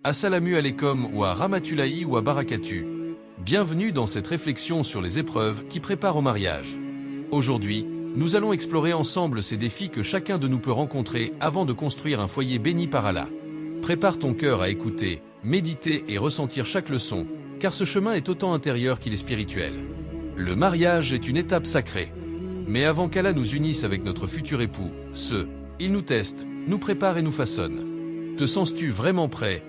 Assalamu alaikum ou à Rahmatullahi ou à Barakatu. Bienvenue dans cette réflexion sur les épreuves qui préparent au mariage. Aujourd'hui, nous allons explorer ensemble ces défis que chacun de nous peut rencontrer avant de construire un foyer béni par Allah. Prépare ton cœur à écouter, méditer et ressentir chaque leçon, car ce chemin est autant intérieur qu'il est spirituel. Le mariage est une étape sacrée. Mais avant qu'Allah nous unisse avec notre futur époux, il nous teste, nous prépare et nous façonne. Te sens-tu vraiment prêt,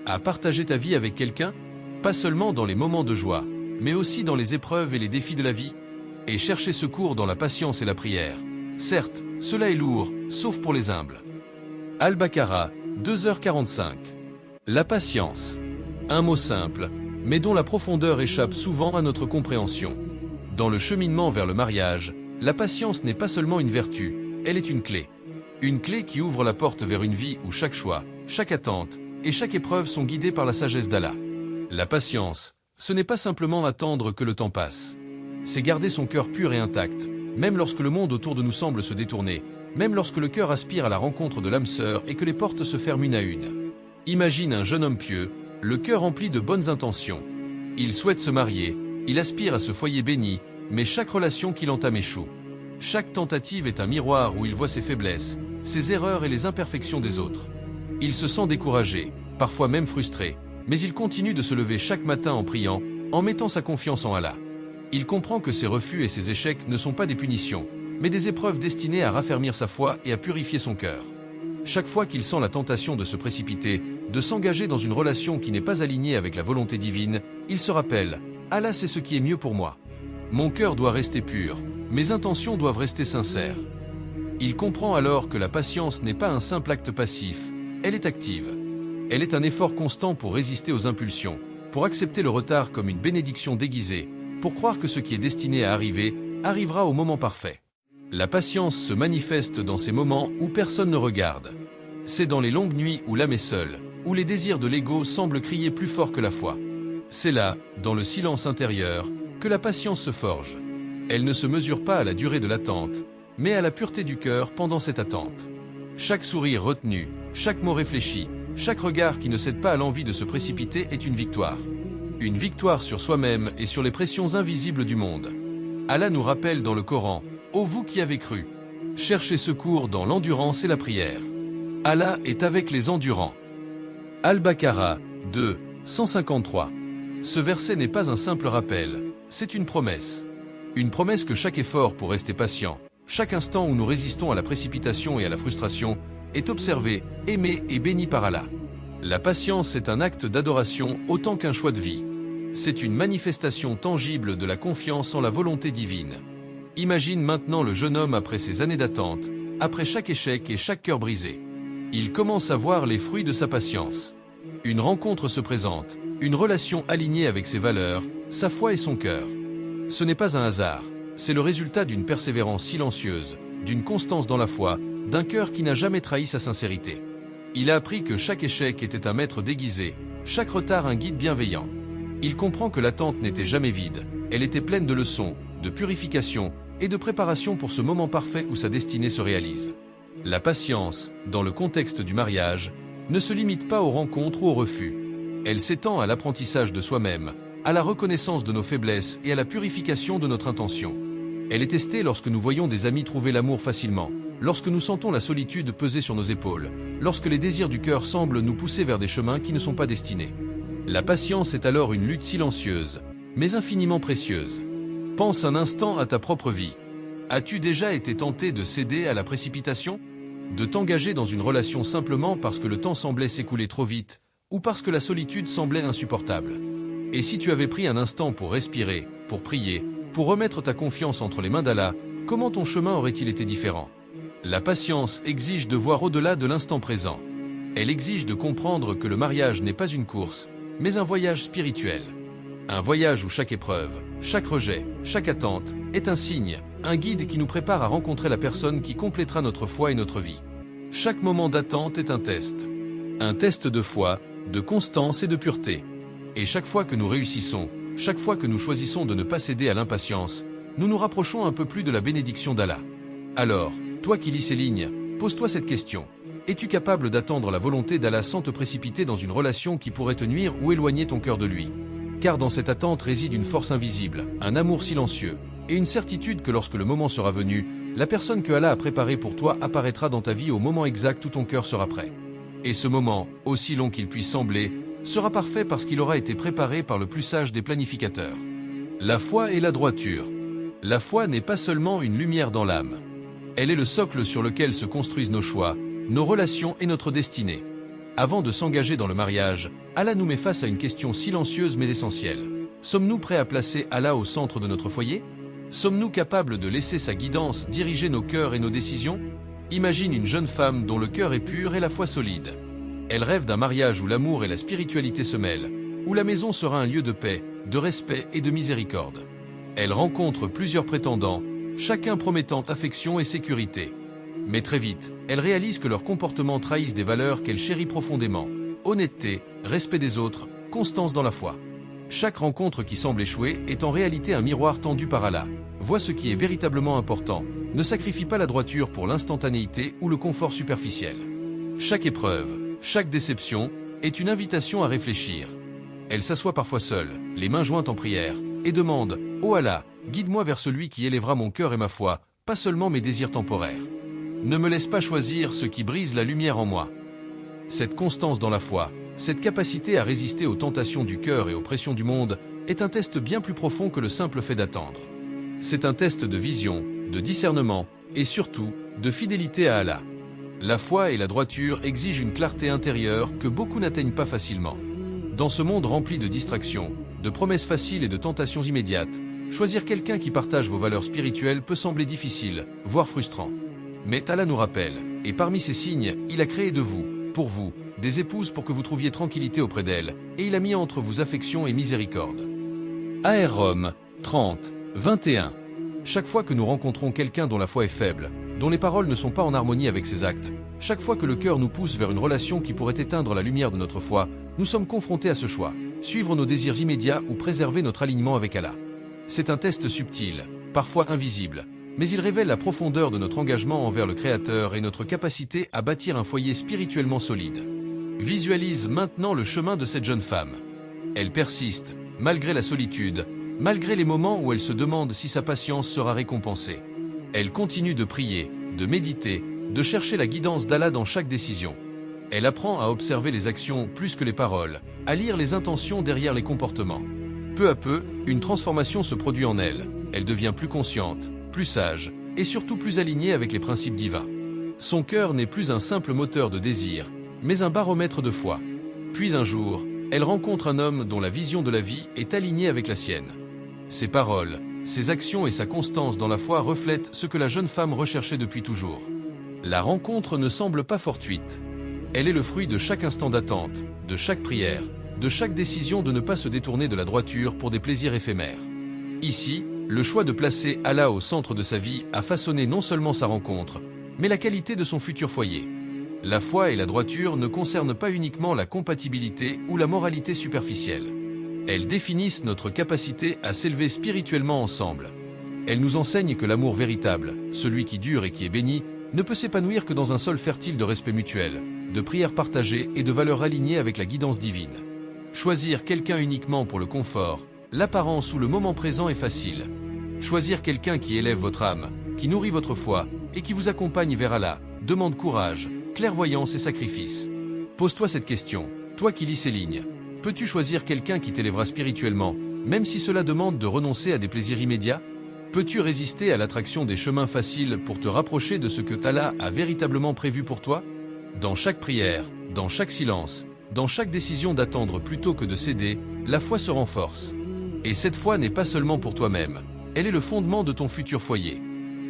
à partager ta vie avec quelqu'un? Pas seulement dans les moments de joie, mais aussi dans les épreuves et les défis de la vie? Et chercher secours dans la patience et la prière. Certes, cela est lourd, sauf pour les humbles. Al-Baqarah, 2h45. La patience. Un mot simple, mais dont la profondeur échappe souvent à notre compréhension. Dans le cheminement vers le mariage, la patience n'est pas seulement une vertu, elle est une clé. Une clé qui ouvre la porte vers une vie où chaque choix, chaque attente et chaque épreuve sont guidées par la sagesse d'Allah. La patience, ce n'est pas simplement attendre que le temps passe. C'est garder son cœur pur et intact, même lorsque le monde autour de nous semble se détourner, même lorsque le cœur aspire à la rencontre de l'âme sœur et que les portes se ferment une à une. Imagine un jeune homme pieux, le cœur rempli de bonnes intentions. Il souhaite se marier, il aspire à ce foyer béni, mais chaque relation qu'il entame échoue. Chaque tentative est un miroir où il voit ses faiblesses, ses erreurs et les imperfections des autres. Il se sent découragé, parfois même frustré, mais il continue de se lever chaque matin en priant, en mettant sa confiance en Allah. Il comprend que ses refus et ses échecs ne sont pas des punitions, mais des épreuves destinées à raffermir sa foi et à purifier son cœur. Chaque fois qu'il sent la tentation de se précipiter, de s'engager dans une relation qui n'est pas alignée avec la volonté divine, il se rappelle « Allah sait ce qui est mieux pour moi. Mon cœur doit rester pur, mes intentions doivent rester sincères. » Il comprend alors que la patience n'est pas un simple acte passif, elle est active. Elle est un effort constant pour résister aux impulsions, pour accepter le retard comme une bénédiction déguisée, pour croire que ce qui est destiné à arriver, arrivera au moment parfait. La patience se manifeste dans ces moments où personne ne regarde. C'est dans les longues nuits où l'âme est seule, où les désirs de l'ego semblent crier plus fort que la foi. C'est là, dans le silence intérieur, que la patience se forge. Elle ne se mesure pas à la durée de l'attente, mais à la pureté du cœur pendant cette attente. Chaque sourire retenu, chaque mot réfléchi, chaque regard qui ne cède pas à l'envie de se précipiter est une victoire. Une victoire sur soi-même et sur les pressions invisibles du monde. Allah nous rappelle dans le Coran, « Ô vous qui avez cru, cherchez secours dans l'endurance et la prière. Allah est avec les endurants. » Al-Baqarah 2, 153. Ce verset n'est pas un simple rappel, c'est une promesse. Une promesse que chaque effort pour rester patient, chaque instant où nous résistons à la précipitation et à la frustration, est observé, aimé et béni par Allah. La patience est un acte d'adoration autant qu'un choix de vie. C'est une manifestation tangible de la confiance en la volonté divine. Imagine maintenant le jeune homme après ces années d'attente, après chaque échec et chaque cœur brisé. Il commence à voir les fruits de sa patience. Une rencontre se présente, une relation alignée avec ses valeurs, sa foi et son cœur. Ce n'est pas un hasard, c'est le résultat d'une persévérance silencieuse, d'une constance dans la foi, d'un cœur qui n'a jamais trahi sa sincérité. Il a appris que chaque échec était un maître déguisé, chaque retard un guide bienveillant. Il comprend que l'attente n'était jamais vide, elle était pleine de leçons, de purification et de préparation pour ce moment parfait où sa destinée se réalise. La patience, dans le contexte du mariage, ne se limite pas aux rencontres ou aux refus. Elle s'étend à l'apprentissage de soi-même, à la reconnaissance de nos faiblesses et à la purification de notre intention. Elle est testée lorsque nous voyons des amis trouver l'amour facilement, lorsque nous sentons la solitude peser sur nos épaules, lorsque les désirs du cœur semblent nous pousser vers des chemins qui ne sont pas destinés. La patience est alors une lutte silencieuse, mais infiniment précieuse. Pense un instant à ta propre vie. As-tu déjà été tenté de céder à la précipitation? De t'engager dans une relation simplement parce que le temps semblait s'écouler trop vite, ou parce que la solitude semblait insupportable? Et si tu avais pris un instant pour respirer, pour prier, pour remettre ta confiance entre les mains d'Allah, comment ton chemin aurait-il été différent? La patience exige de voir au-delà de l'instant présent. Elle exige de comprendre que le mariage n'est pas une course, mais un voyage spirituel. Un voyage où chaque épreuve, chaque rejet, chaque attente est un signe, un guide qui nous prépare à rencontrer la personne qui complétera notre foi et notre vie. Chaque moment d'attente est un test de foi, de constance et de pureté. Et chaque fois que nous réussissons, chaque fois que nous choisissons de ne pas céder à l'impatience, nous nous rapprochons un peu plus de la bénédiction d'Allah. Alors, toi qui lis ces lignes, pose-toi cette question. Es-tu capable d'attendre la volonté d'Allah sans te précipiter dans une relation qui pourrait te nuire ou éloigner ton cœur de lui? Car dans cette attente réside une force invisible, un amour silencieux, et une certitude que lorsque le moment sera venu, la personne que Allah a préparée pour toi apparaîtra dans ta vie au moment exact où ton cœur sera prêt. Et ce moment, aussi long qu'il puisse sembler, sera parfait parce qu'il aura été préparé par le plus sage des planificateurs. La foi et la droiture. La foi n'est pas seulement une lumière dans l'âme. Elle est le socle sur lequel se construisent nos choix, nos relations et notre destinée. Avant de s'engager dans le mariage, Allah nous met face à une question silencieuse mais essentielle. Sommes-nous prêts à placer Allah au centre de notre foyer? Sommes-nous capables de laisser sa guidance diriger nos cœurs et nos décisions? Imagine une jeune femme dont le cœur est pur et la foi solide. Elle rêve d'un mariage où l'amour et la spiritualité se mêlent, où la maison sera un lieu de paix, de respect et de miséricorde. Elle rencontre plusieurs prétendants, chacun promettant affection et sécurité. Mais très vite, elle réalise que leurs comportements trahissent des valeurs qu'elle chérit profondément. Honnêteté, respect des autres, constance dans la foi. Chaque rencontre qui semble échouer est en réalité un miroir tendu par Allah. Vois ce qui est véritablement important. Ne sacrifie pas la droiture pour l'instantanéité ou le confort superficiel. Chaque épreuve, chaque déception, est une invitation à réfléchir. Elle s'assoit parfois seule, les mains jointes en prière, et demande « Ô Allah, guide-moi vers celui qui élèvera mon cœur et ma foi, pas seulement mes désirs temporaires. Ne me laisse pas choisir ce qui brise la lumière en moi. » Cette constance dans la foi, cette capacité à résister aux tentations du cœur et aux pressions du monde, est un test bien plus profond que le simple fait d'attendre. C'est un test de vision, de discernement, et surtout, de fidélité à Allah. La foi et la droiture exigent une clarté intérieure que beaucoup n'atteignent pas facilement. Dans ce monde rempli de distractions, de promesses faciles et de tentations immédiates, choisir quelqu'un qui partage vos valeurs spirituelles peut sembler difficile, voire frustrant. Mais Allah nous rappelle, et parmi ces signes, il a créé de vous, pour vous, des épouses pour que vous trouviez tranquillité auprès d'elles, et il a mis entre vous affection et miséricorde. A.R. Rome, 30, 21. Chaque fois que nous rencontrons quelqu'un dont la foi est faible, dont les paroles ne sont pas en harmonie avec ses actes, chaque fois que le cœur nous pousse vers une relation qui pourrait éteindre la lumière de notre foi, nous sommes confrontés à ce choix, suivre nos désirs immédiats ou préserver notre alignement avec Allah. C'est un test subtil, parfois invisible, mais il révèle la profondeur de notre engagement envers le Créateur et notre capacité à bâtir un foyer spirituellement solide. Visualise maintenant le chemin de cette jeune femme. Elle persiste, malgré la solitude, malgré les moments où elle se demande si sa patience sera récompensée. Elle continue de prier, de méditer, de chercher la guidance d'Allah dans chaque décision. Elle apprend à observer les actions plus que les paroles, à lire les intentions derrière les comportements. Peu à peu, une transformation se produit en elle. Elle devient plus consciente, plus sage, et surtout plus alignée avec les principes divins. Son cœur n'est plus un simple moteur de désir, mais un baromètre de foi. Puis un jour, elle rencontre un homme dont la vision de la vie est alignée avec la sienne. Ses paroles, ses actions et sa constance dans la foi reflètent ce que la jeune femme recherchait depuis toujours. La rencontre ne semble pas fortuite. Elle est le fruit de chaque instant d'attente, de chaque prière, de chaque décision de ne pas se détourner de la droiture pour des plaisirs éphémères. Ici, le choix de placer Allah au centre de sa vie a façonné non seulement sa rencontre, mais la qualité de son futur foyer. La foi et la droiture ne concernent pas uniquement la compatibilité ou la moralité superficielle. Elles définissent notre capacité à s'élever spirituellement ensemble. Elles nous enseignent que l'amour véritable, celui qui dure et qui est béni, ne peut s'épanouir que dans un sol fertile de respect mutuel, de prières partagées et de valeurs alignées avec la guidance divine. Choisir quelqu'un uniquement pour le confort, l'apparence ou le moment présent est facile. Choisir quelqu'un qui élève votre âme, qui nourrit votre foi et qui vous accompagne vers Allah, demande courage, clairvoyance et sacrifice. Pose-toi cette question, toi qui lis ces lignes. Peux-tu choisir quelqu'un qui t'élèvera spirituellement, même si cela demande de renoncer à des plaisirs immédiats? Peux-tu résister à l'attraction des chemins faciles pour te rapprocher de ce que Allah a véritablement prévu pour toi? Dans chaque prière, dans chaque silence, dans chaque décision d'attendre plutôt que de céder, la foi se renforce. Et cette foi n'est pas seulement pour toi-même, elle est le fondement de ton futur foyer.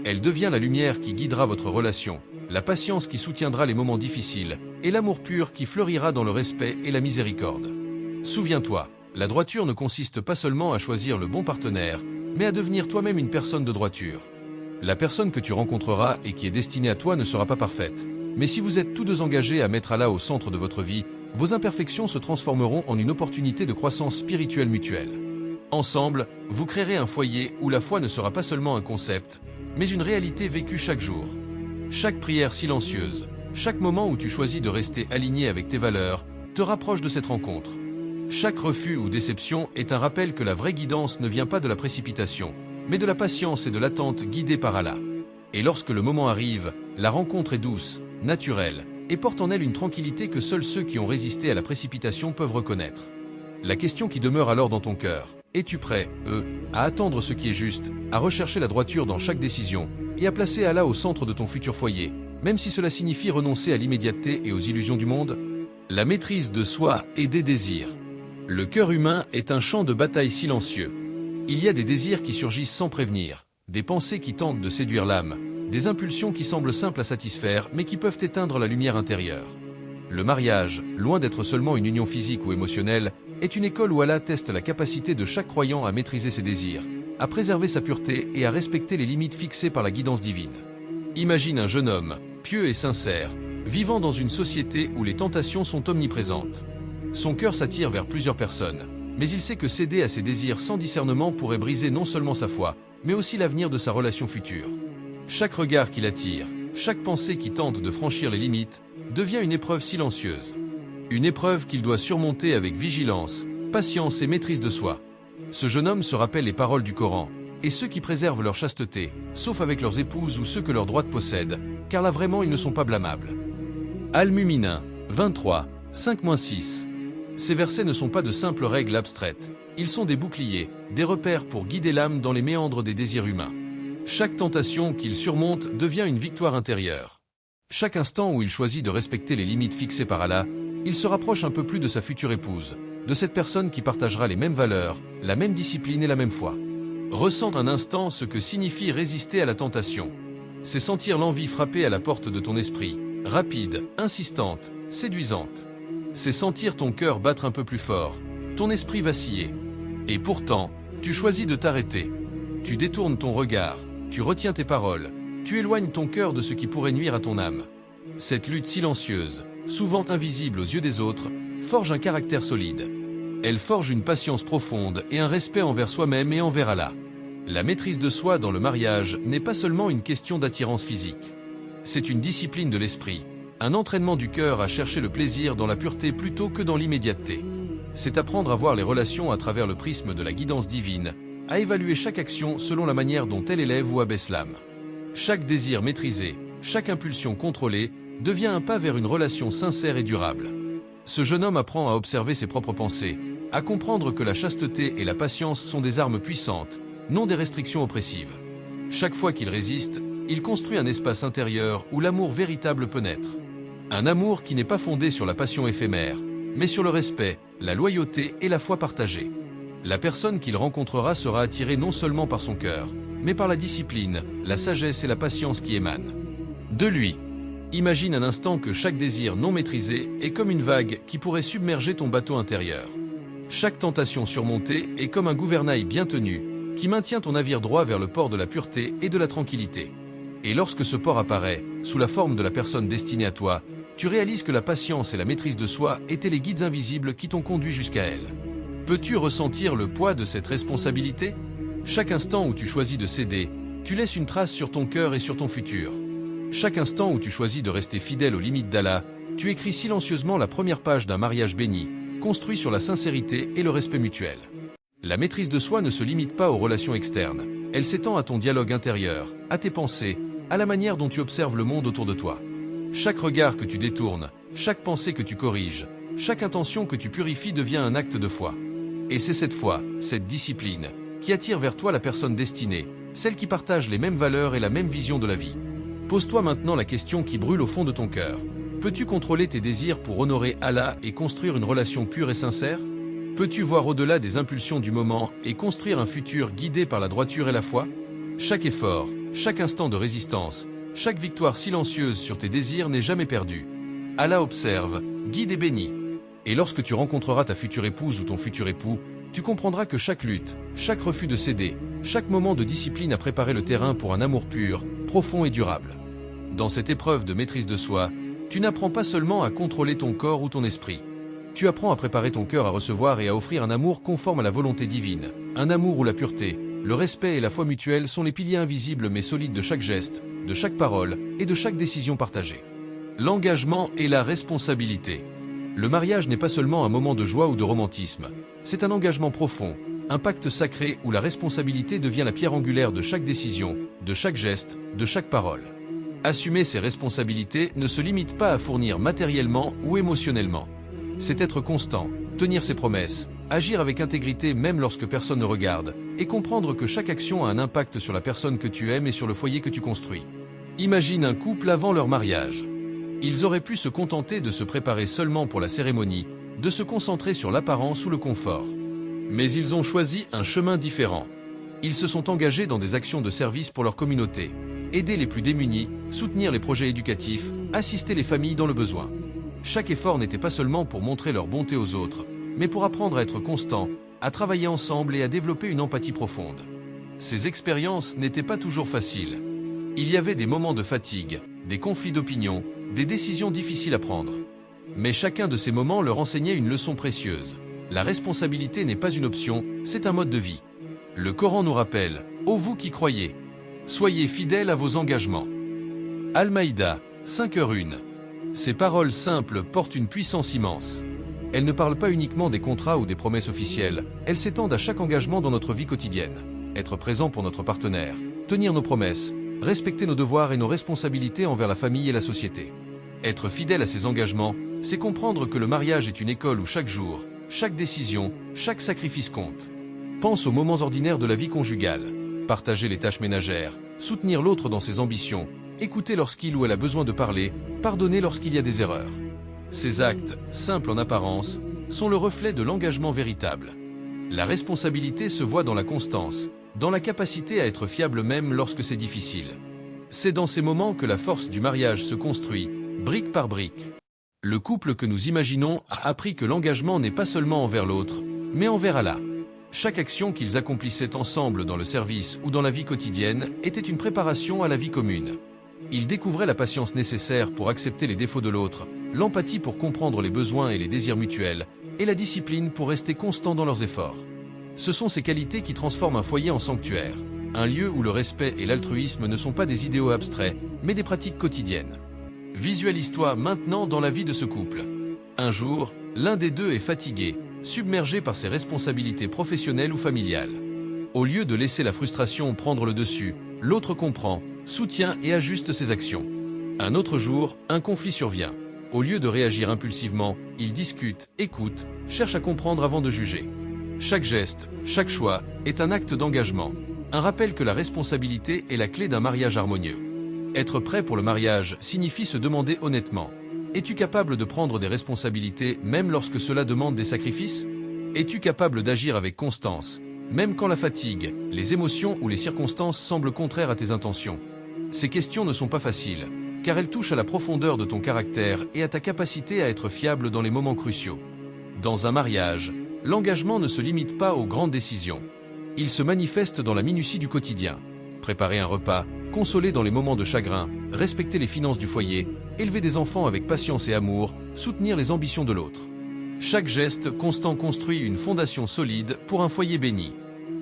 Elle devient la lumière qui guidera votre relation, la patience qui soutiendra les moments difficiles, et l'amour pur qui fleurira dans le respect et la miséricorde. Souviens-toi, la droiture ne consiste pas seulement à choisir le bon partenaire, mais à devenir toi-même une personne de droiture. La personne que tu rencontreras et qui est destinée à toi ne sera pas parfaite, mais si vous êtes tous deux engagés à mettre Allah au centre de votre vie, vos imperfections se transformeront en une opportunité de croissance spirituelle mutuelle. Ensemble, vous créerez un foyer où la foi ne sera pas seulement un concept, mais une réalité vécue chaque jour. Chaque prière silencieuse, Chaque moment où tu choisis de rester aligné avec tes valeurs te rapproche de cette rencontre. Chaque refus ou déception est un rappel que la vraie guidance ne vient pas de la précipitation, mais de la patience et de l'attente guidée par Allah. Et lorsque le moment arrive, la rencontre est douce, naturelle, et porte en elle une tranquillité que seuls ceux qui ont résisté à la précipitation peuvent reconnaître. La question qui demeure alors dans ton cœur: es-tu prêt, à attendre ce qui est juste, à rechercher la droiture dans chaque décision, et à placer Allah au centre de ton futur foyer, même si cela signifie renoncer à l'immédiateté et aux illusions du monde? La maîtrise de soi et des désirs. Le cœur humain est un champ de bataille silencieux. Il y a des désirs qui surgissent sans prévenir, des pensées qui tentent de séduire l'âme, des impulsions qui semblent simples à satisfaire mais qui peuvent éteindre la lumière intérieure. Le mariage, loin d'être seulement une union physique ou émotionnelle, est une école où Allah teste la capacité de chaque croyant à maîtriser ses désirs, à préserver sa pureté et à respecter les limites fixées par la guidance divine. Imagine un jeune homme, pieux et sincère, vivant dans une société où les tentations sont omniprésentes. Son cœur s'attire vers plusieurs personnes, mais il sait que céder à ses désirs sans discernement pourrait briser non seulement sa foi, mais aussi l'avenir de sa relation future. Chaque regard qui l'attire, chaque pensée qui tente de franchir les limites, devient une épreuve silencieuse. Une épreuve qu'il doit surmonter avec vigilance, patience et maîtrise de soi. Ce jeune homme se rappelle les paroles du Coran: et ceux qui préservent leur chasteté, sauf avec leurs épouses ou ceux que leur droite possède, car là vraiment ils ne sont pas blâmables. Al-Mu'minin 23, 5-6. Ces versets ne sont pas de simples règles abstraites, ils sont des boucliers, des repères pour guider l'âme dans les méandres des désirs humains. Chaque tentation qu'il surmonte devient une victoire intérieure. Chaque instant où il choisit de respecter les limites fixées par Allah, il se rapproche un peu plus de sa future épouse, de cette personne qui partagera les mêmes valeurs, la même discipline et la même foi. Ressens un instant ce que signifie résister à la tentation. C'est sentir l'envie frapper à la porte de ton esprit, rapide, insistante, séduisante. C'est sentir ton cœur battre un peu plus fort, ton esprit vaciller. Et pourtant, tu choisis de t'arrêter. Tu détournes ton regard, tu retiens tes paroles, tu éloignes ton cœur de ce qui pourrait nuire à ton âme. Cette lutte silencieuse, souvent invisible aux yeux des autres, forge un caractère solide. Elle forge une patience profonde et un respect envers soi-même et envers Allah. La maîtrise de soi dans le mariage n'est pas seulement une question d'attirance physique. C'est une discipline de l'esprit, un entraînement du cœur à chercher le plaisir dans la pureté plutôt que dans l'immédiateté. C'est apprendre à voir les relations à travers le prisme de la guidance divine, à évaluer chaque action selon la manière dont elle élève ou abaisse l'âme. Chaque désir maîtrisé, chaque impulsion contrôlée, devient un pas vers une relation sincère et durable. Ce jeune homme apprend à observer ses propres pensées, à comprendre que la chasteté et la patience sont des armes puissantes, non des restrictions oppressives. Chaque fois qu'il résiste, il construit un espace intérieur où l'amour véritable peut naître. Un amour qui n'est pas fondé sur la passion éphémère, mais sur le respect, la loyauté et la foi partagée. La personne qu'il rencontrera sera attirée non seulement par son cœur, mais par la discipline, la sagesse et la patience qui émanent de lui. Imagine un instant que chaque désir non maîtrisé est comme une vague qui pourrait submerger ton bateau intérieur. Chaque tentation surmontée est comme un gouvernail bien tenu, qui maintient ton navire droit vers le port de la pureté et de la tranquillité. Et lorsque ce port apparaît, sous la forme de la personne destinée à toi, tu réalises que la patience et la maîtrise de soi étaient les guides invisibles qui t'ont conduit jusqu'à elle. Peux-tu ressentir le poids de cette responsabilité? Chaque instant où tu choisis de céder, tu laisses une trace sur ton cœur et sur ton futur. Chaque instant où tu choisis de rester fidèle aux limites d'Allah, tu écris silencieusement la première page d'un mariage béni, construit sur la sincérité et le respect mutuel. La maîtrise de soi ne se limite pas aux relations externes, elle s'étend à ton dialogue intérieur, à tes pensées, à la manière dont tu observes le monde autour de toi. Chaque regard que tu détournes, chaque pensée que tu corriges, chaque intention que tu purifies devient un acte de foi. Et c'est cette foi, cette discipline, qui attire vers toi la personne destinée, celle qui partage les mêmes valeurs et la même vision de la vie. Pose-toi maintenant la question qui brûle au fond de ton cœur. Peux-tu contrôler tes désirs pour honorer Allah et construire une relation pure et sincère? Peux-tu voir au-delà des impulsions du moment et construire un futur guidé par la droiture et la foi? Chaque effort, chaque instant de résistance, chaque victoire silencieuse sur tes désirs n'est jamais perdue. Allah observe, guide et bénit. Et lorsque tu rencontreras ta future épouse ou ton futur époux, tu comprendras que chaque lutte, chaque refus de céder, chaque moment de discipline a préparé le terrain pour un amour pur, profond et durable. Dans cette épreuve de maîtrise de soi, tu n'apprends pas seulement à contrôler ton corps ou ton esprit. Tu apprends à préparer ton cœur à recevoir et à offrir un amour conforme à la volonté divine, un amour où la pureté, le respect et la foi mutuelle sont les piliers invisibles mais solides de chaque geste, de chaque parole et de chaque décision partagée. L'engagement et la responsabilité. Le mariage n'est pas seulement un moment de joie ou de romantisme, c'est un engagement profond, un pacte sacré où la responsabilité devient la pierre angulaire de chaque décision, de chaque geste, de chaque parole. Assumer ses responsabilités ne se limite pas à fournir matériellement ou émotionnellement. C'est être constant, tenir ses promesses, agir avec intégrité même lorsque personne ne regarde, et comprendre que chaque action a un impact sur la personne que tu aimes et sur le foyer que tu construis. Imagine un couple avant leur mariage. Ils auraient pu se contenter de se préparer seulement pour la cérémonie, de se concentrer sur l'apparence ou le confort. Mais ils ont choisi un chemin différent. Ils se sont engagés dans des actions de service pour leur communauté, aider les plus démunis, soutenir les projets éducatifs, assister les familles dans le besoin. Chaque effort n'était pas seulement pour montrer leur bonté aux autres, mais pour apprendre à être constant, à travailler ensemble et à développer une empathie profonde. Ces expériences n'étaient pas toujours faciles. Il y avait des moments de fatigue, des conflits d'opinion, des décisions difficiles à prendre. Mais chacun de ces moments leur enseignait une leçon précieuse. La responsabilité n'est pas une option, c'est un mode de vie. Le Coran nous rappelle, ô vous qui croyez, soyez fidèles à vos engagements. Al-Maïda, 5h01. Ces paroles simples portent une puissance immense. Elles ne parlent pas uniquement des contrats ou des promesses officielles, elles s'étendent à chaque engagement dans notre vie quotidienne. Être présent pour notre partenaire, tenir nos promesses, respecter nos devoirs et nos responsabilités envers la famille et la société. Être fidèle à ces engagements, c'est comprendre que le mariage est une école où chaque jour, chaque décision, chaque sacrifice compte. Pense aux moments ordinaires de la vie conjugale. Partager les tâches ménagères, soutenir l'autre dans ses ambitions, écouter lorsqu'il ou elle a besoin de parler, pardonner lorsqu'il y a des erreurs. Ces actes, simples en apparence, sont le reflet de l'engagement véritable. La responsabilité se voit dans la constance, dans la capacité à être fiable même lorsque c'est difficile. C'est dans ces moments que la force du mariage se construit, brique par brique. Le couple que nous imaginons a appris que l'engagement n'est pas seulement envers l'autre, mais envers Allah. Chaque action qu'ils accomplissaient ensemble dans le service ou dans la vie quotidienne était une préparation à la vie commune. Ils découvraient la patience nécessaire pour accepter les défauts de l'autre, l'empathie pour comprendre les besoins et les désirs mutuels, et la discipline pour rester constants dans leurs efforts. Ce sont ces qualités qui transforment un foyer en sanctuaire, un lieu où le respect et l'altruisme ne sont pas des idéaux abstraits, mais des pratiques quotidiennes. Visualise-toi maintenant dans la vie de ce couple. Un jour, l'un des deux est fatigué, submergé par ses responsabilités professionnelles ou familiales. Au lieu de laisser la frustration prendre le dessus, l'autre comprend, soutient et ajuste ses actions. Un autre jour, un conflit survient. Au lieu de réagir impulsivement, il discute, écoute, cherche à comprendre avant de juger. Chaque geste, chaque choix, est un acte d'engagement, un rappel que la responsabilité est la clé d'un mariage harmonieux. Être prêt pour le mariage signifie se demander honnêtement. Es-tu capable de prendre des responsabilités même lorsque cela demande des sacrifices? Es-tu capable d'agir avec constance, même quand la fatigue, les émotions ou les circonstances semblent contraires à tes intentions? Ces questions ne sont pas faciles, car elles touchent à la profondeur de ton caractère et à ta capacité à être fiable dans les moments cruciaux. Dans un mariage, l'engagement ne se limite pas aux grandes décisions. Il se manifeste dans la minutie du quotidien. Préparer un repas, consoler dans les moments de chagrin, respecter les finances du foyer, élever des enfants avec patience et amour, soutenir les ambitions de l'autre. Chaque geste constant construit une fondation solide pour un foyer béni.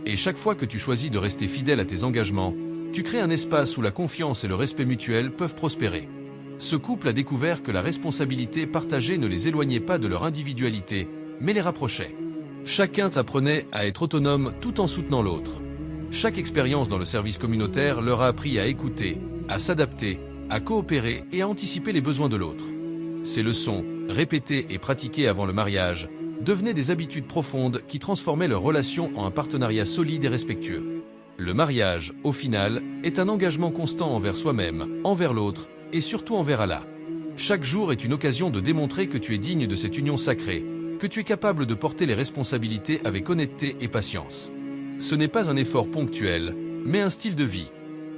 Et chaque fois que tu choisis de rester fidèle à tes engagements, tu crées un espace où la confiance et le respect mutuel peuvent prospérer. Ce couple a découvert que la responsabilité partagée ne les éloignait pas de leur individualité, mais les rapprochait. Chacun apprenait à être autonome tout en soutenant l'autre. Chaque expérience dans le service communautaire leur a appris à écouter, à s'adapter, à coopérer et à anticiper les besoins de l'autre. Ces leçons, répétées et pratiquées avant le mariage, devenaient des habitudes profondes qui transformaient leur relation en un partenariat solide et respectueux. Le mariage, au final, est un engagement constant envers soi-même, envers l'autre et surtout envers Allah. Chaque jour est une occasion de démontrer que tu es digne de cette union sacrée, que tu es capable de porter les responsabilités avec honnêteté et patience. Ce n'est pas un effort ponctuel, mais un style de vie.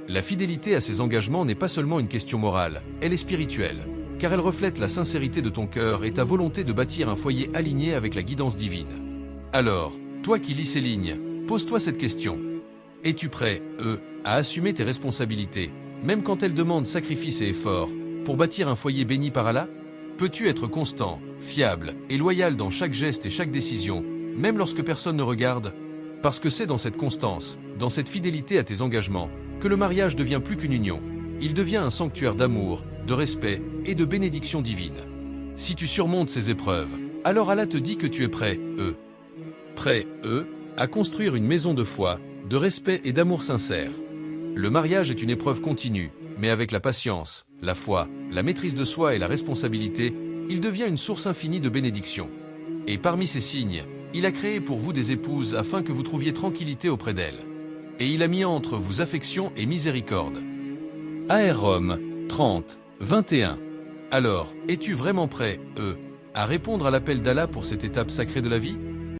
La fidélité à ces engagements n'est pas seulement une question morale, elle est spirituelle, car elle reflète la sincérité de ton cœur et ta volonté de bâtir un foyer aligné avec la guidance divine. Alors, toi qui lis ces lignes, pose-toi cette question. Es-tu prêt, à assumer tes responsabilités, même quand elles demandent sacrifice et effort, pour bâtir un foyer béni par Allah? Peux-tu être constant, fiable et loyal dans chaque geste et chaque décision, même lorsque personne ne regarde? Parce que c'est dans cette constance, dans cette fidélité à tes engagements, que le mariage devient plus qu'une union. Il devient un sanctuaire d'amour, de respect et de bénédiction divine. Si tu surmontes ces épreuves, alors Allah te dit que tu es prêt, à construire une maison de foi, de respect et d'amour sincère. Le mariage est une épreuve continue, mais avec la patience, la foi, la maîtrise de soi et la responsabilité, il devient une source infinie de bénédiction. Et parmi ces signes, il a créé pour vous des épouses afin que vous trouviez tranquillité auprès d'elles. Et il a mis entre vous affection et miséricorde. AR Rome 30, 21. Alors, es-tu vraiment prêt, à répondre à l'appel d'Allah pour cette étape sacrée de la vie ?